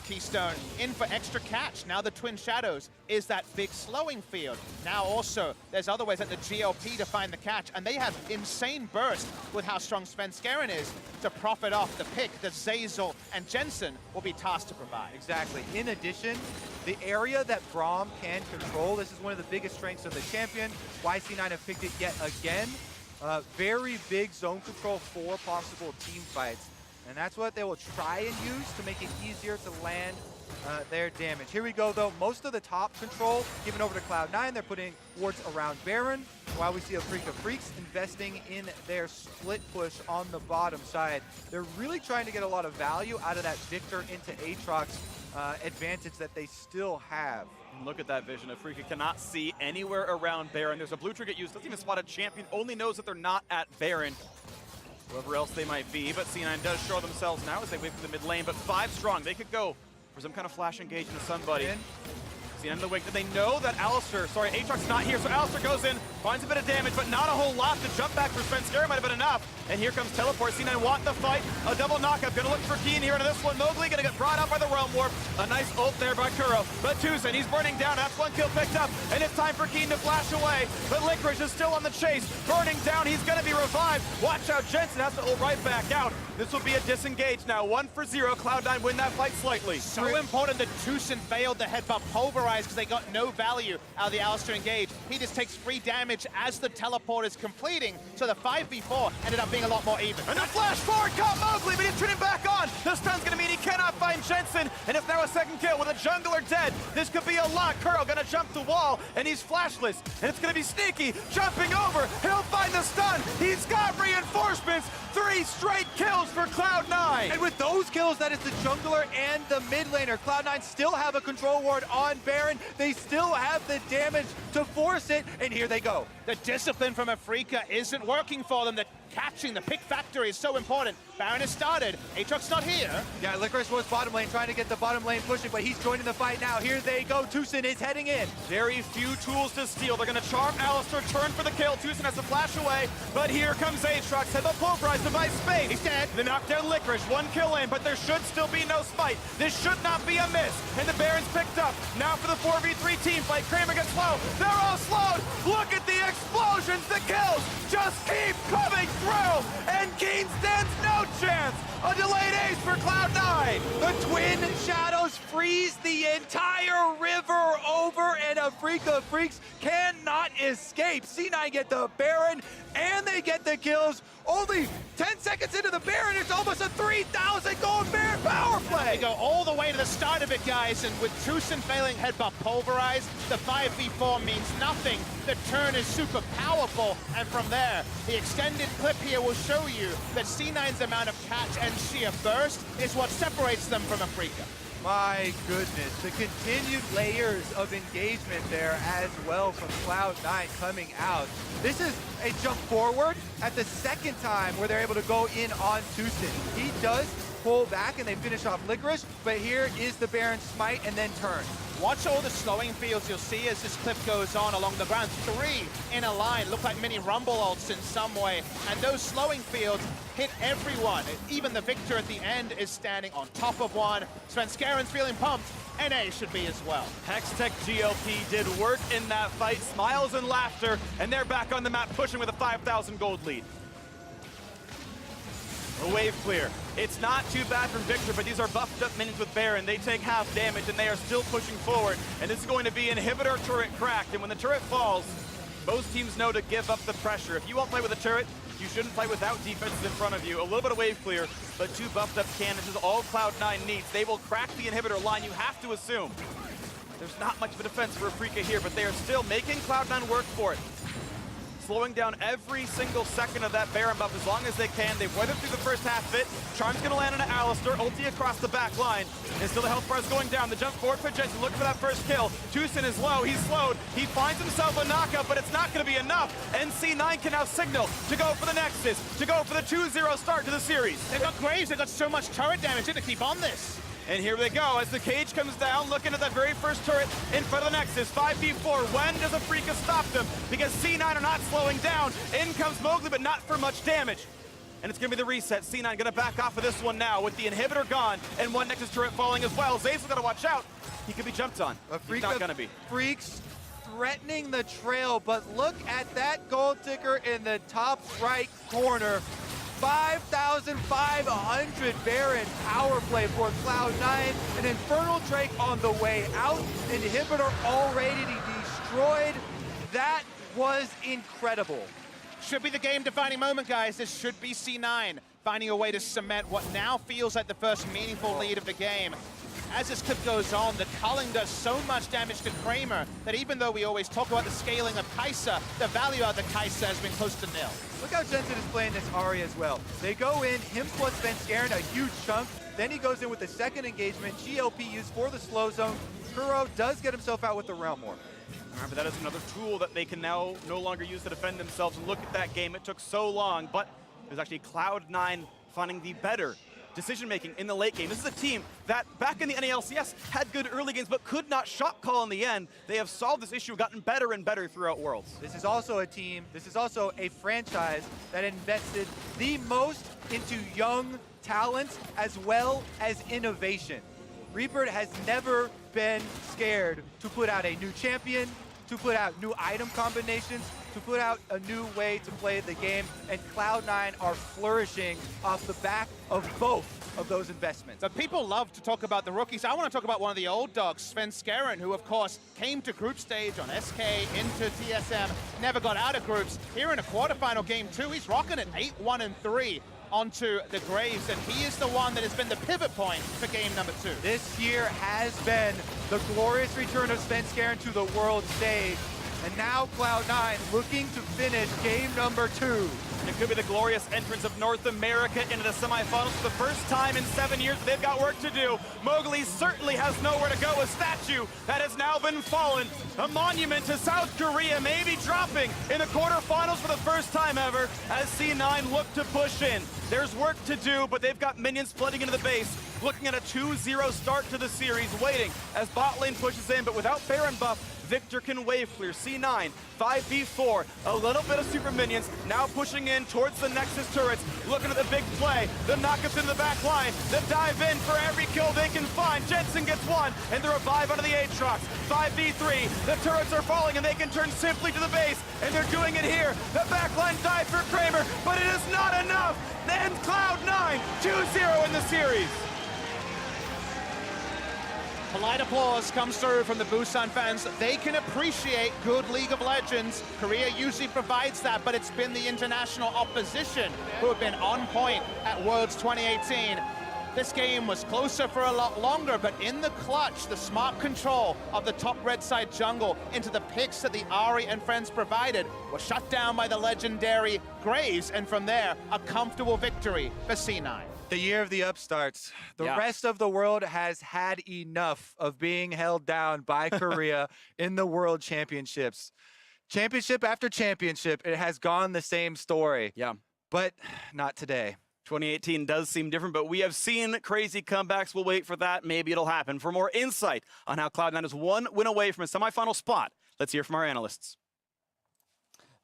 keystone in for extra catch. Now the Twin Shadows is that big slowing field. Now also, there's other ways like the GLP to find the catch, and they have insane burst with how strong Sven Skaren is to profit off the pick that Zeyzal and Jensen will be tasked to provide. Exactly. In addition, the area that Braum can control, this is one of the biggest strengths of the champion. YC9 have picked it yet again. Very big zone control for possible team fights. And that's what they will try and use to make it easier to land their damage. Here we go, though. Most of the top control given over to Cloud9. They're putting wards around Baron, while we see Afreeca Freaks investing in their split push on the bottom side. They're really trying to get a lot of value out of that Victor into Aatrox advantage that they still have. Look at that vision. Afreeca cannot see anywhere around Baron. There's a blue trinket used. Doesn't even spot a champion. Only knows that they're not at Baron. Whoever else they might be, but C9 does show themselves now as they wait for the mid lane, but 5 strong. They could go for some kind of flash engage into somebody. C9 in the wing. They know that Aatrox is not here, so Alistar goes in, finds a bit of damage, but not a whole lot. The jump back for Sven Skaren might have been enough. And here comes Teleport. C9 want the fight. A double knockup. Gonna look for Keen here into this one. Mowgli gonna get brought up by the Realm Warp. A nice ult there by Kuro. But Tucson, he's burning down. That's 1 kill picked up. And it's time for Keen to flash away. But Licorice is still on the chase. Burning down. He's gonna be revived. Watch out. Jensen has to ult right back out. This will be a disengage now. 1-0. Cloud9 win that fight slightly. So important that Tucson failed the headbutt pulverized because they got no value out of the Alistar engage. He just takes free damage as the teleport is completing. So the 5v4 ended up being a lot more even. And the flash forward caught Mowgli, but he's turning back on. The stun's gonna mean he cannot find Jensen, and it's now a second kill with a jungler dead. This could be a lot. Kuro gonna jump the wall, now, and he's flashless, and it's gonna be sneaky, jumping over, he'll find the stun, he's got reinforcements, 3 straight kills for Cloud9! And with those kills, that is the jungler and the mid laner. Cloud9 still have a control ward on Baron. They still have the damage to force it, and here they go. The discipline from Afreeca isn't working for them. The catching the pick factory is so important. Baron has started. Aatrox's not here. Yeah, Licorice was bottom lane, trying to get the bottom lane pushing, but he's joining the fight now. Here they go. Tucson is heading in. Very few tools to steal. They're gonna charm Alistar, turn for the kill. Tucson has to flash away, but here comes Aatrox. Head the pulverize, device space. He's dead. The knockdown Licorice, 1 kill in, but there should still be no spite. This should not be a miss. And the Baron's picked up. Now for the 4v3 team fight. Kramer gets slow. They're all slowed. Look at the explosions, the kills just keep coming through. And Keen stands no chance. A delayed ace for Cloud9. The twin shadows freeze the entire river over, and Afreeca Freaks cannot escape. C9 get the Baron, and they get the kills. Only 10 seconds into the Baron, it's almost a 3,000 gold Baron power play. They go all the way to the start of it, guys, and with Tucson failing headbutt pulverized, the 5v4 means nothing. The turn is super powerful, and from there, the extended clip here will show you that C9's amount of catch and sheer burst is what separates them from Afreeca. My goodness, the continued layers of engagement there as well from Cloud9 coming out. This is a jump forward at the second time where they're able to go in on Tucson. He does pull back and they finish off Licorice, but here is the Baron smite and then turn. Watch all the slowing fields you'll see as this clip goes on along the ground. 3 in a line, look like mini rumble ults in some way. And those slowing fields hit everyone. Even the Victor at the end is standing on top of one. Svenskaren's feeling pumped. NA should be as well. Hextech GLP did work in that fight. Smiles and laughter, and they're back on the map pushing with a 5,000 gold lead. A wave clear. It's not too bad from Victor, but these are buffed up minions with Baron. They take half damage, and they are still pushing forward. And this is going to be inhibitor turret cracked. And when the turret falls, most teams know to give up the pressure. If you won't play with a turret, you shouldn't play without defenses in front of you. A little bit of wave clear, but 2 buffed up cannons is all Cloud9 needs. They will crack the inhibitor line, you have to assume. There's not much of a defense for Afreeca here, but they are still making Cloud9 work for it. Slowing down every single second of that Baron buff as long as they can. They've weathered through the first half of it. Charm's gonna land on an Alistar, ulti across the back line. And still the health bar is going down. The jump forward for Jensen, looking for that first kill. Tucson is low, he's slowed. He finds himself a knockup, but it's not gonna be enough. NC9 can now signal to go for the Nexus, to go for the 2-0 start to the series. They've got Graves, they've got so much turret damage to keep on this. And here they go, as the cage comes down, looking at that very first turret in front of the Nexus. 5v4, when does Afreeca stop them? Because C9 are not slowing down. In comes Mowgli, but not for much damage. And it's gonna be the reset. C9 gonna back off of this one now with the inhibitor gone and one Nexus turret falling as well. Zave's gotta watch out. He could be jumped on. He's not gonna be. Freaks threatening the trail, but look at that gold ticker in the top right corner. 5,500 Baron power play for Cloud9. An Infernal Drake on the way out. Inhibitor already destroyed. That was incredible. Should be the game-defining moment, guys. This should be C9 finding a way to cement what now feels like the first meaningful lead of the game. As this clip goes on, the culling does so much damage to Kramer that even though we always talk about the scaling of Kai'Sa, the value of the Kai'Sa has been close to nil. Look how Jensen is playing this Ahri as well. They go in, him plus Svenskeren, a huge chunk. Then he goes in with the second engagement, GLP used for the slow zone. Kuro does get himself out with the Realm War. Remember, that is another tool that they can now no longer use to defend themselves. And look at that game, it took so long, but it was actually Cloud9 finding the better decision-making in the late game. This is a team that, back in the NALCS, had good early games, but could not shot call in the end. They have solved this issue, gotten better and better throughout Worlds. This is also a team, this is also a franchise that invested the most into young talent as well as innovation. Reaper has never been scared to put out a new champion, to put out new item combinations, to put out a new way to play the game, and Cloud9 are flourishing off the back of both of those investments. But people love to talk about the rookies. I want to talk about one of the old dogs, Svenskeren, who of course came to group stage on SK into TSM, never got out of groups. Here in a quarterfinal game 2, he's rocking at 8-1-3. onto the Graves, and he is the one that has been the pivot point for game number 2. This year has been the glorious return of Svenskeren to the world stage, and now Cloud9 looking to finish game number 2. It could be the glorious entrance of North America into the semifinals for the first time in 7 years. They've got work to do. Mowgli certainly has nowhere to go. A statue that has now been fallen. A monument to South Korea may be dropping in the quarterfinals for the first time ever as C9 look to push in. There's work to do, but they've got minions flooding into the base. Looking at a 2-0 start to the series, waiting as bot lane pushes in, but without Baron buff, Victor can wave clear. C9, 5v4, a little bit of super minions, now pushing in towards the Nexus turrets, looking at the big play, the knockups in the back line, the dive in for every kill they can find. Jensen gets one, and the revive onto the Aatrox. 5v3, the turrets are falling, and they can turn simply to the base, and they're doing it here. The backline dive for Kramer, but it is not enough. Then Cloud9, 2-0 in the series. Polite applause comes through from the Busan fans. They can appreciate good League of Legends. Korea usually provides that, but it's been the international opposition who have been on point at Worlds 2018. This game was closer for a lot longer, but in the clutch, the smart control of the top red side jungle into the picks that the Ahri and friends provided was shut down by the legendary Graves, and from there, a comfortable victory for C9. The year of the upstarts. The rest of the world has had enough of being held down by Korea in the World Championships. Championship after championship, it has gone the same story. Yeah. But not today. 2018 does seem different, but we have seen crazy comebacks. We'll wait for that. Maybe it'll happen. For more insight on how Cloud9 is one win away from a semifinal spot, let's hear from our analysts.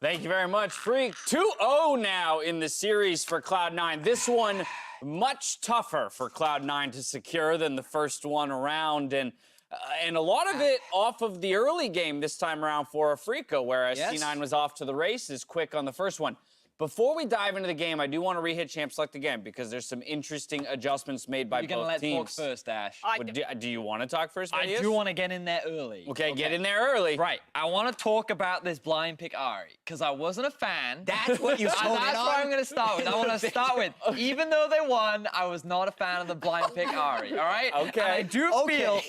Thank you very much, Freak. 2-0 now in the series for Cloud9. This one much tougher for Cloud9 to secure than the first one around, and a lot of it off of the early game this time around for Afreeca, whereas C9 was off to the races quick on the first one. Before we dive into the game, I do want to re-hit Champ Select again because there's some interesting adjustments made by both teams. You're going to let talk first, Ash. Do you want to talk first, I do want to get in there early. Okay, get in there early. Right. I want to talk about this blind pick Ahri because I wasn't a fan. That's what you told That's what I'm going to start with. I want to start with, even though they won, I was not a fan of the blind pick Ahri, all right? Okay. And I do feel,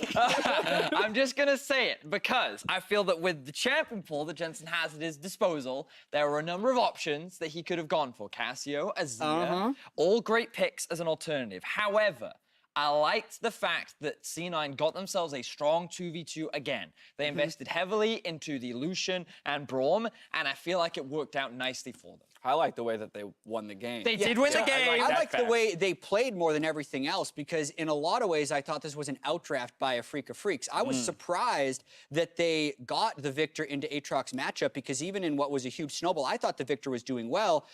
I'm just going to say it because I feel that with the champion pool that Jensen has at his disposal, there were a number of options that he could have gone for. Cassio, Azir, all great picks as an alternative. However, I liked the fact that C9 got themselves a strong 2v2 again. They invested heavily into the Lucian and Braum, and I feel like it worked out nicely for them. I like the way that they won the game. They did win the game. I like the way they played more than everything else because in a lot of ways I thought this was an outdraft by Afreeca Freaks. I was surprised that they got the Victor into Aatrox matchup because even in what was a huge snowball, I thought the Victor was doing well.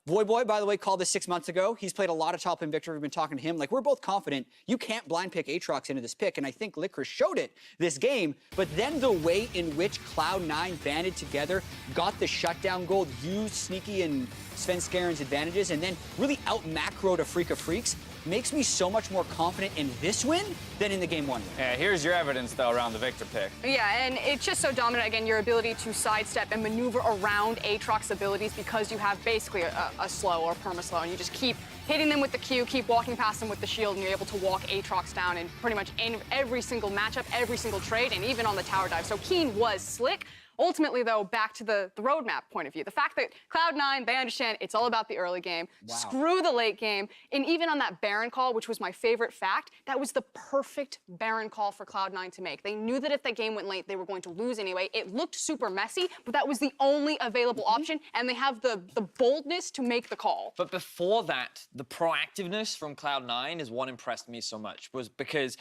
Boy, by the way, called this 6 months ago. He's played a lot of top lane Victor. We've been talking to him. Like, we're both confident you can't blind pick Aatrox into this pick, and I think Licorice showed it this game. But then the way in which Cloud9 banded together, got the shutdown gold, used Sneaky and Svenskeren's advantages, and then really out-macroed Afreeca Freaks, makes me so much more confident in this win than in the game 1 win. Yeah, here's your evidence, though, around the Victor pick. Yeah, and it's just so dominant, again, your ability to sidestep and maneuver around Aatrox's abilities because you have basically a slow or perma-slow, and you just keep hitting them with the Q, keep walking past them with the shield, and you're able to walk Aatrox down in pretty much every single matchup, every single trade, and even on the tower dive. So Keen was slick. Ultimately, though, back to the roadmap point of view, the fact that Cloud9, they understand it's all about the early game. Wow. Screw the late game. And even on that Baron call, which was my favorite fact, that was the perfect Baron call for Cloud9 to make. They knew that if that game went late, they were going to lose anyway. It looked super messy, but that was the only available option, and they have the boldness to make the call. But before that, the proactiveness from Cloud9 is what impressed me so much, was because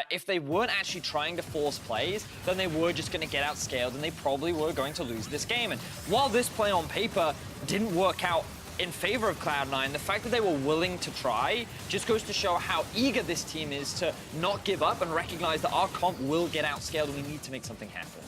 if they weren't actually trying to force plays, then they were just going to get outscaled, and they probably were going to lose this game. And while this play on paper didn't work out in favor of Cloud9, the fact that they were willing to try just goes to show how eager this team is to not give up and recognize that our comp will get outscaled and we need to make something happen.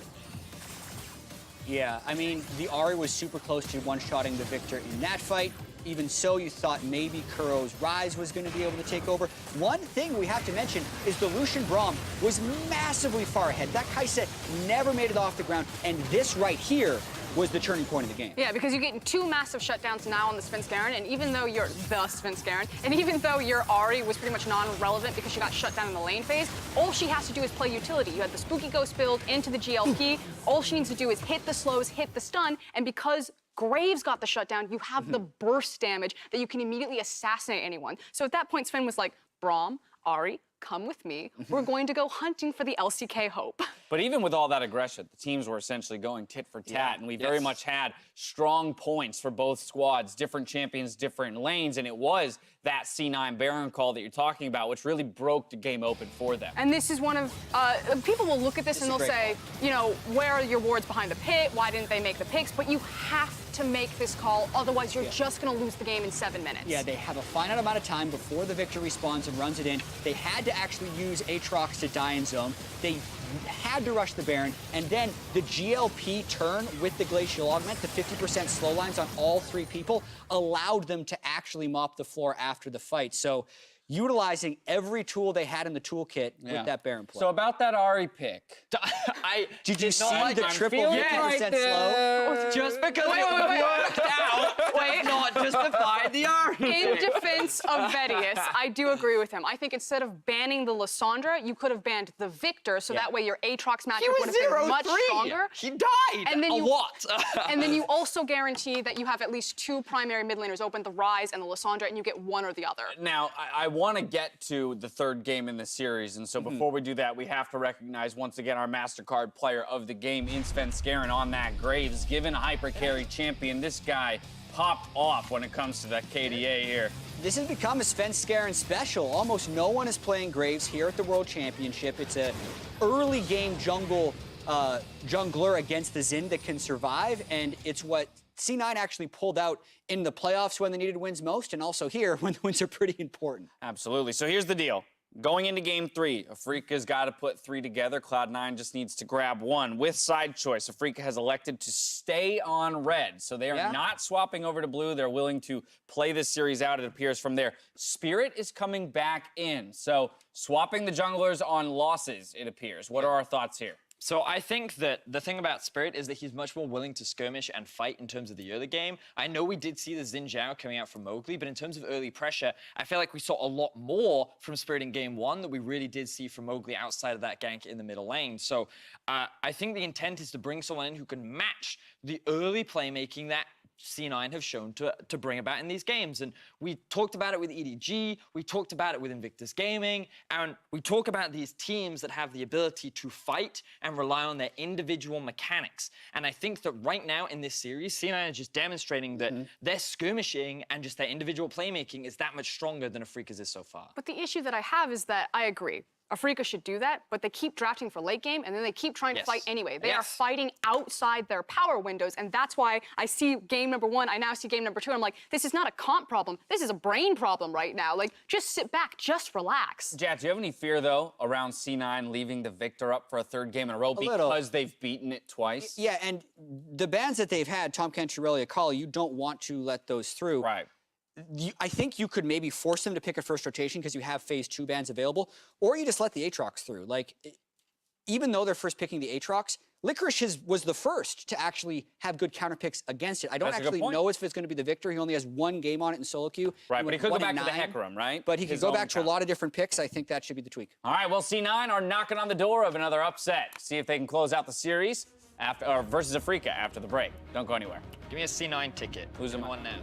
Yeah, I mean, the Ahri was super close to one-shotting the Victor in that fight. Even so, you thought maybe Kuro's Rise was going to be able to take over. One thing we have to mention is the Lucian Braum was massively far ahead. That Kai'Sa never made it off the ground, and this right here was the turning point of the game. Yeah, because you're getting 2 massive shutdowns now on the Svenskeren, and even though you're the Svenskeren, and even though your Ahri was pretty much non-relevant because she got shut down in the lane phase, all she has to do is play utility. You had the Spooky Ghost build into the GLP. All she needs to do is hit the slows, hit the stun, and because Graves got the shutdown, you have the burst damage that you can immediately assassinate anyone. So at that point, Sven was like, Braum, Ahri, come with me. We're going to go hunting for the LCK hope. But even with all that aggression, the teams were essentially going tit for tat, and we very much had strong points for both squads, different champions, different lanes, and it was that C9 Baron call that you're talking about, which really broke the game open for them. And this is one of, people will look at this and they'll say, you know, where are your wards behind the pit? Why didn't they make the picks? But you have to make this call, otherwise you're just going to lose the game in 7 minutes. Yeah, they have a finite amount of time before the Victor respawns and runs it in. They had to actually use Aatrox to die in zone. They had to rush the Baron, and then the GLP turn with the Glacial Augment, the 50% slow lines on all 3 people, allowed them to actually mop the floor after the fight. So utilizing every tool they had in the toolkit with that Baron play. So about that Ahri pick. Did you see like the I'm triple feeling 50% slow? Just because it worked out does not justify the Ahri. In defense of Vedius, I do agree with him. I think instead of banning the Lissandra, you could have banned the Victor, so that way your Aatrox matchup would have been much stronger. He died And then a lot. And then you also guarantee that you have at least 2 primary mid laners open, the Ryze and the Lissandra, and you get one or the other. Now, I want to get to the 3rd game in the series, and so before we do that, we have to recognize once again our MasterCard player of the game in Svenskeren on that Graves. Given a hyper carry champion, this guy popped off when it comes to that KDA here. This has become a Svenskeren special. Almost no one is playing Graves here at the World Championship. It's a early game jungler against the Xin that can survive, and it's what C9 actually pulled out in the playoffs when they needed wins most, and also here when the wins are pretty important. Absolutely. So here's the deal. Going into game 3, Afreeca's got to put 3 together. Cloud9 just needs to grab 1. With side choice, Afreeca has elected to stay on red. So they are not swapping over to blue. They're willing to play this series out, it appears, from there. Spirit is coming back in. So swapping the junglers on losses, it appears. What are our thoughts here? So I think that the thing about Spirit is that he's much more willing to skirmish and fight in terms of the early game. I know we did see the Xin Zhao coming out from Mowgli, but in terms of early pressure, I feel like we saw a lot more from Spirit in game 1 than we really did see from Mowgli outside of that gank in the middle lane. So I think the intent is to bring someone in who can match the early playmaking that C9 have shown to bring about in these games. And we talked about it with EDG, we talked about it with Invictus Gaming, and we talk about these teams that have the ability to fight and rely on their individual mechanics. And I think that right now in this series, C9 is just demonstrating that their skirmishing and just their individual playmaking is that much stronger than Afreeca's is so far. But the issue that I have is that I agree. Afreeca should do that, but they keep drafting for late game, and then they keep trying to fight anyway. They are fighting outside their power windows, and that's why I see game number 1, I now see game number 2, I'm like, this is not a comp problem, this is a brain problem right now. Like, just sit back, just relax. Jack, do you have any fear, though, around C9 leaving the Victor up for a 3rd game in a row because they've beaten it twice? Yeah, and the bans that they've had, Tom Kenchirelli, Akali, you don't want to let those through. Right. I think you could maybe force them to pick a first rotation because you have phase 2 bans available, or you just let the Aatrox through. Like, even though they're first picking the Aatrox, Licorice was the first to actually have good counter picks against it. I don't actually know if it's going to be the Victor. He only has 1 game on it in solo queue. Right, but he could go back to the Hecarim, right? But he could go back to a lot of different picks. I think that should be the tweak. All right, well, C9 are knocking on the door of another upset. See if they can close out the series versus Afreeca after the break. Don't go anywhere. Give me a C9 ticket. Who's in one now?